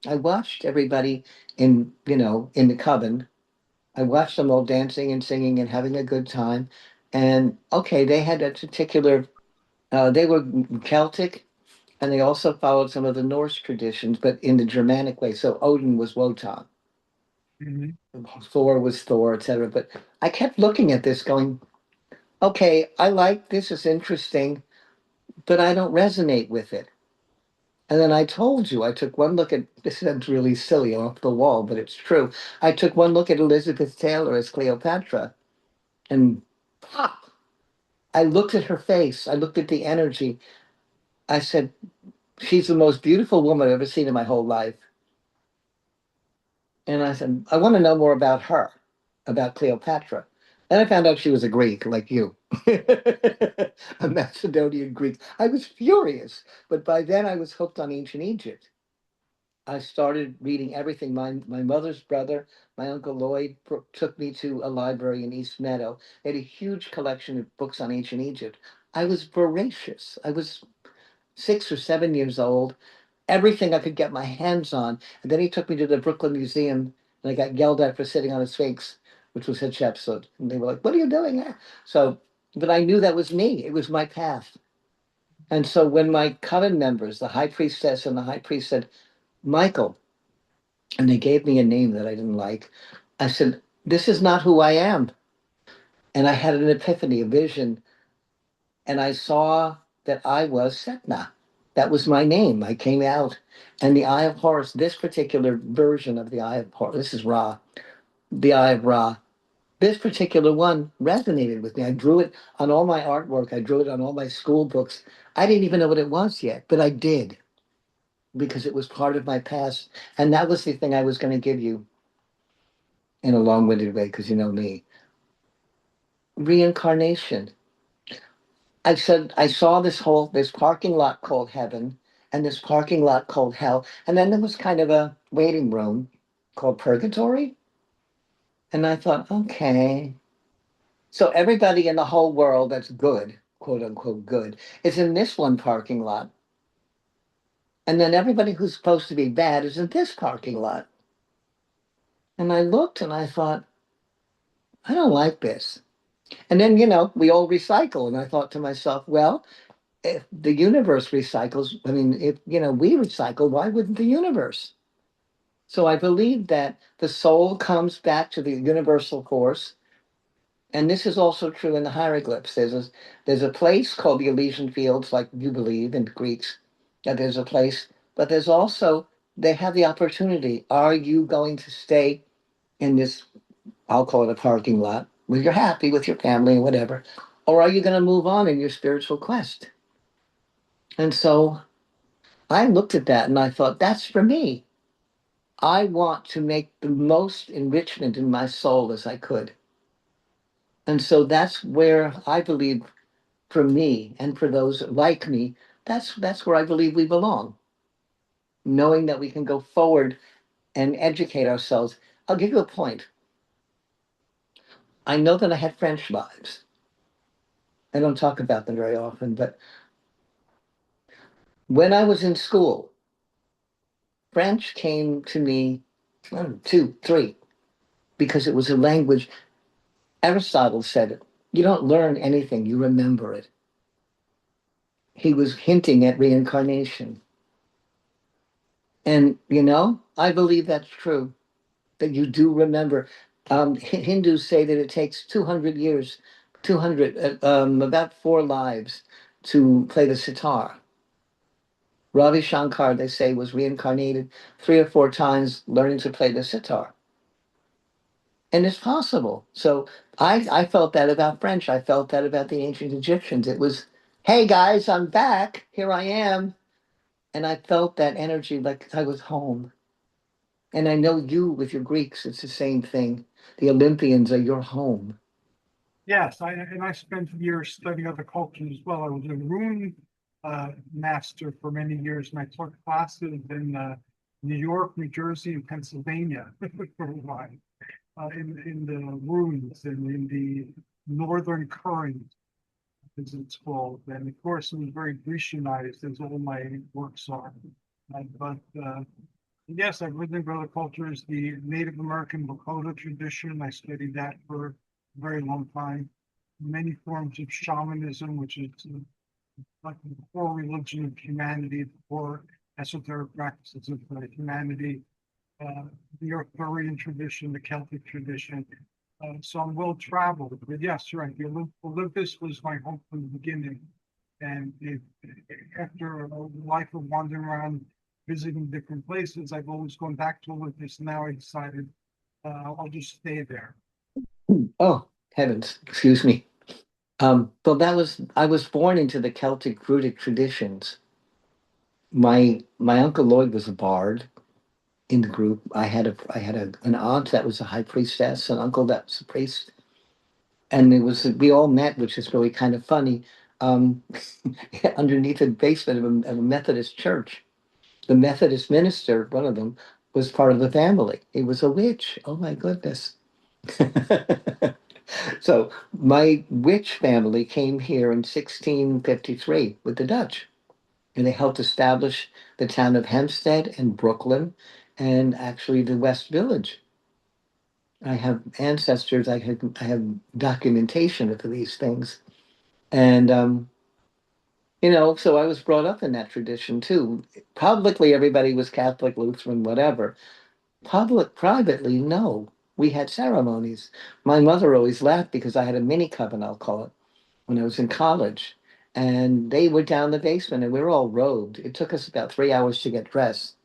I watched everybody in the coven. I watched them all dancing and singing and having a good time. And okay, they had a particular, they were Celtic and they also followed some of the Norse traditions, but in the Germanic way. So Odin was Wotan, Mhm. Thor was Thor, etc. But I kept looking at this going, okay, I like this, it's interesting, but I don't resonate with it. And then I told you, I took one look at, this sounds really silly off the wall, but it's true. I took one look at Elizabeth Taylor as Cleopatra and pop, I looked at her face. I looked at the energy. I said, she's the most beautiful woman I've ever seen in my whole life. And I said, I want to know more about her, about Cleopatra. And I found out she was a Greek, like you, a Macedonian Greek. I was furious, but by then I was hooked on ancient Egypt. I started reading everything. My mother's brother, my uncle Lloyd, took me to a library in East Meadow. They had a huge collection of books on ancient Egypt. I was voracious. I was 6 or 7 years old, everything I could get my hands on. And then he took me to the Brooklyn Museum, and I got yelled at for sitting on a Sphinx, which was Hatshepsut. And they were like, "What are you doing there?" So, but I knew that was me. It was my path. And so when my coven members, the high priestess and the high priest said, "Michael," and they gave me a name that I didn't like, I said, "This is not who I am." And I had an epiphany, a vision, and I saw that I was Setna. That was my name. I came out. And the Eye of Horus, this particular version of the Eye of Horus, this is Ra, the Eye of Ra. This particular one resonated with me. I drew it on all my artwork. I drew it on all my school books. I didn't even know what it was yet, but I did because it was part of my past. And that was the thing I was going to give you in a long-winded way, because you know me. Reincarnation. I said I saw this parking lot called heaven and this parking lot called hell. And then there was kind of a waiting room called purgatory. And I thought, okay. So everybody in the whole world that's good, quote unquote good, is in this one parking lot. And then everybody who's supposed to be bad is in this parking lot. And I looked and I thought, I don't like this. And then, we all recycle. And I thought to myself, well, if the universe recycles, I mean, if we recycle, why wouldn't the universe? So I believe that the soul comes back to the universal force, and this is also true in the hieroglyphs. There's a place called the Elysian Fields, like you believe in Greeks, that there's a place, but there's also they have the opportunity. Are you going to stay in this, I'll call it a parking lot, where you're happy with your family and whatever, or are you going to move on in your spiritual quest? And so I looked at that and I thought, that's for me. I want to make the most enrichment in my soul as I could. And so that's where I believe, for me and for those like me, that's where I believe we belong. Knowing that we can go forward and educate ourselves. I'll give you a point. I know that I had French lives. I don't talk about them very often, but when I was in school, French came to me, two, three, because it was a language. Aristotle said it. You don't learn anything, you remember it. He was hinting at reincarnation. And, I believe that's true, that you do remember. Hindus say that it takes 200 years, about 4 lives to play the sitar. Ravi Shankar, they say, was reincarnated 3 or 4 times learning to play the sitar. And it's possible. So I felt that about French. I felt that about the ancient Egyptians. It was, hey guys, I'm back. Here I am. And I felt that energy like I was home. And I know you with your Greeks, it's the same thing. The Olympians are your home. Yes, I spent years studying other cultures as well. I was a rune master for many years, and I taught classes in New York, New Jersey, and Pennsylvania for a while, in the runes and in the northern current, as it's called. And of course, it was very Grecianized, as all my works are. But yes, I've lived in other cultures. The Native American Lakota tradition, I studied that for a very long time. Many forms of shamanism, which is like the core religion of humanity, the core esoteric practices of humanity, uh, the Arthurian tradition, the Celtic tradition. So I'm well traveled. But yes, you're right. The Olympus was my home from the beginning. And after a life of wandering around, visiting different places, I've always gone back to Olympus. Now I decided I'll just stay there. Oh, heavens, excuse me. Well, I was born into the Celtic Druidic traditions. My uncle Lloyd was a bard in the group. An aunt that was a high priestess, an uncle that was a priest, and we all met, which is really kind of funny, um, underneath the basement of a Methodist church. The Methodist minister, one of them, was part of the family. He was a witch. Oh my goodness. So my witch family came here in 1653 with the Dutch, and they helped establish the town of Hempstead and Brooklyn, and actually the West Village. I have ancestors. I have documentation of these things, and so I was brought up in that tradition too. Publicly, everybody was Catholic, Lutheran, whatever. Privately, no. We had ceremonies. My mother always laughed because I had a mini coven, I'll call it, when I was in college. And they were down the basement and we were all robed. It took us about 3 hours to get dressed.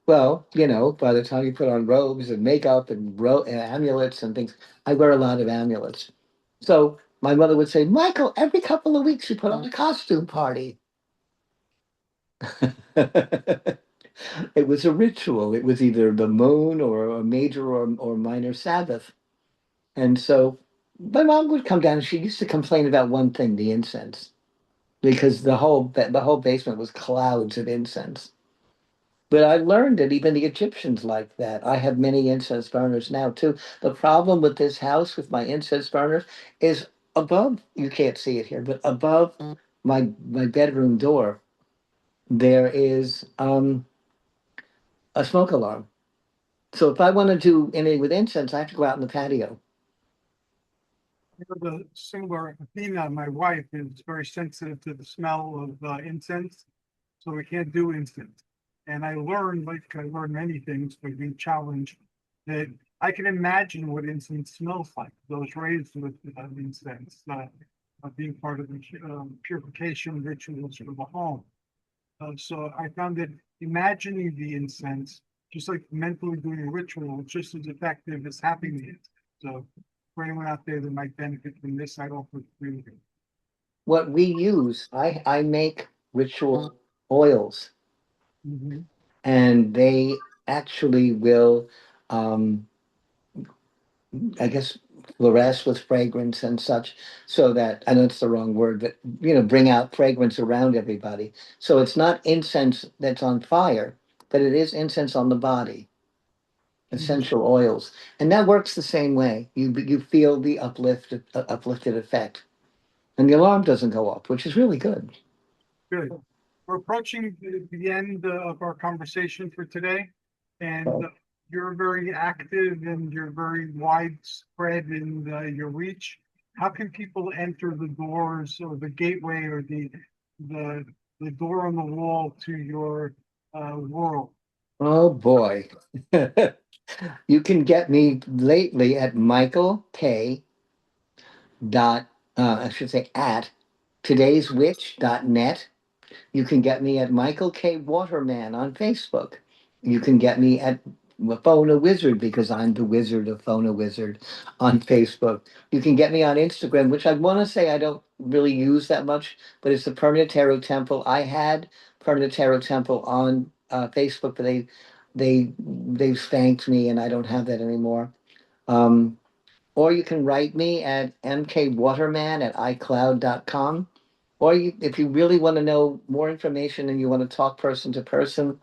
Well, by the time you put on robes and makeup and amulets and things, I wear a lot of amulets. So my mother would say, Michael, every couple of weeks you put on a costume party. It was a ritual. It was either the moon or a major or minor Sabbath. And so my mom would come down and she used to complain about one thing, the incense, because the whole basement was clouds of incense. But I learned that even the Egyptians liked that. I have many incense burners now too. The problem with this house with my incense burners is above, you can't see it here, but above my bedroom door, there is a smoke alarm. So if I want to do anything with incense, I have to go out in the patio. The similar Athena, my wife, is very sensitive to the smell of incense, so we can't do incense. And I learned, like I learned many things by being challenged, that I can imagine what incense smells like. Those raised with incense, being part of the purification rituals for the home. So I found it imagining the incense, just like mentally doing a ritual, it's just as effective as having the incense. So for anyone out there that might benefit from this, I'd offer it to you. What we use, I make ritual oils, Mhm. and they actually will, um, I guess, fluoresce with fragrance and such, so that, I know it's the wrong word, but bring out fragrance around everybody. So it's not incense that's on fire, but it is incense on the body, Mhm. essential oils, and that works the same way. You feel the uplifted effect, and the alarm doesn't go off, which is really good. Good. We're approaching the end of our conversation for today, and you're very active and you're very widespread in your reach. How can people enter the doors or the gateway or the the door on the wall to your world? Oh boy. You can get me lately at Michael K. dot I should say at todayswitch.net. You can get me at Michael K. Waterman on Facebook. You can get me at Phone a Wizard, because I'm the Wizard of Phone a Wizard on Facebook. You can get me on Instagram, which I want to say I don't really use that much, but it's the Permanent Tarot Temple. I had Permanent Tarot Temple on Facebook, but they've spanked me, and I don't have that anymore. Um, or you can write me at mkwaterman@icloud.com. Or if you really want to know more information and you want to talk person to person,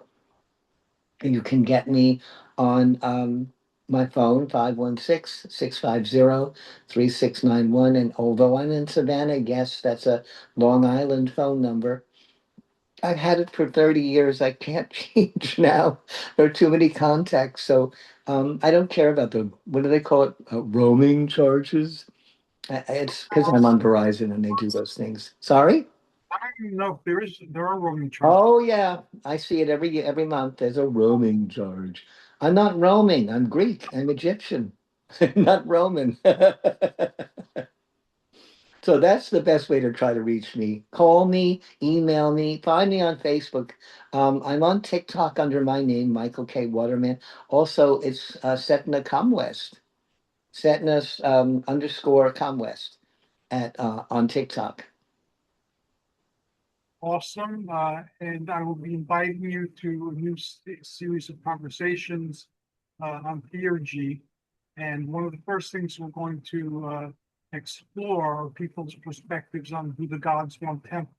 you can get me on my phone, 516-650-3691. And although I'm in Savannah, yes, that's a Long Island phone number. I've had it for 30 years. I can't change now. There are too many contacts. So I don't care about what do they call it? Roaming charges. It's because I'm on Verizon and they do those things. Sorry? I don't even know if there are roaming charges. Oh yeah, I see it every month. There's a roaming charge. I'm not roaming. I'm Greek. I'm Egyptian, not Roman. So that's the best way to try to reach me. Call me, email me, find me on Facebook. I'm on TikTok under my name, Michael K. Waterman. Also, it's Setna Comwest, Setna underscore Comwest at on TikTok. Awesome. And I will be inviting you to a new series of conversations on Theurgy. And one of the first things we're going to explore are people's perspectives on who the gods want temples.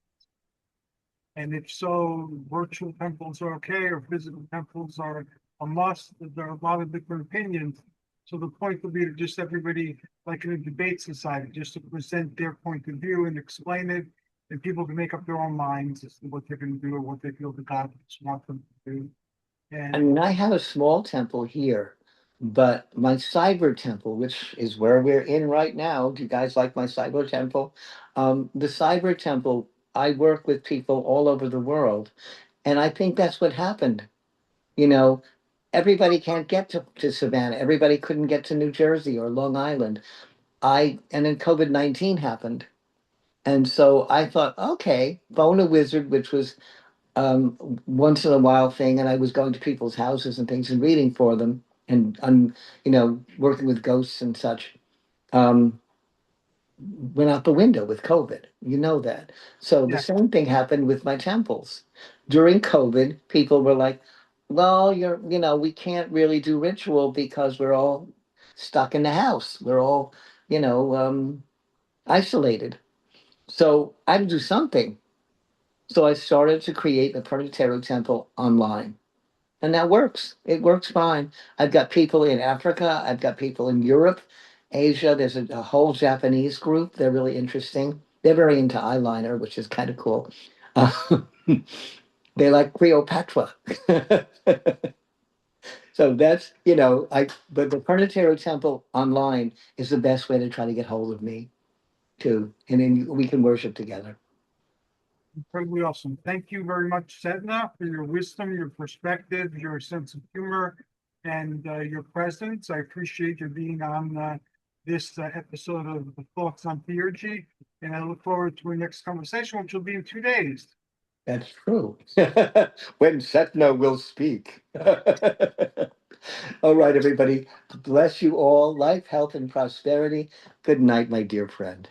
And if so, virtual temples are okay or physical temples are a must. There are a lot of different opinions. So the point will be to just everybody, like in a debate society, just to present their point of view and explain it. And people can make up their own minds as to what they're going to do or what they feel the gods want them to do. I And mean, I have a small temple here, but my cyber temple, which is where we're in right now, do you guys like my cyber temple? The cyber temple, I work with people all over the world, and I think that's what happened. You know, everybody can't get to Savannah. Everybody couldn't get to New Jersey or Long Island. And then COVID-19 happened. And so I thought, okay, phone a wizard, which was once in a while thing, and I was going to people's houses and things and reading for them, and working with ghosts and such. Um, Went out the window with COVID. You know that. So the yeah, same thing happened with my temples. During COVID, people were like, "Well, we can't really do ritual because we're all stuck in the house. We're all, you know, um, isolated. So I had to do something." So I started to create a Permanent Tarot Temple online. And that works. It works fine. I've got people in Africa. I've got people in Europe, Asia. There's a whole Japanese group. They're really interesting. They're very into eyeliner, which is kind of cool. Uh, they like Cleopatra. So that's, but the Planetary Temple online is the best way to try to get hold of me too. And then we can worship together. incredibly awesome. Thank you very much, Sedna, for your wisdom, your perspective, your sense of humor, and your presence. I appreciate you being on this episode of the Thoughts on Theurgy, and I look forward to our next conversation, which will be in 2 days. That's true. When Setna will speak. All right, everybody. Bless you all. Life, health, and prosperity. Good night, my dear friend.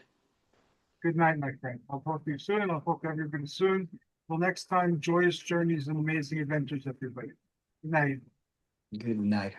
Good night, my friend. I'll talk to you soon. I'll talk to everybody soon. Till next time, joyous journeys and amazing adventures, everybody. Good night. Good night.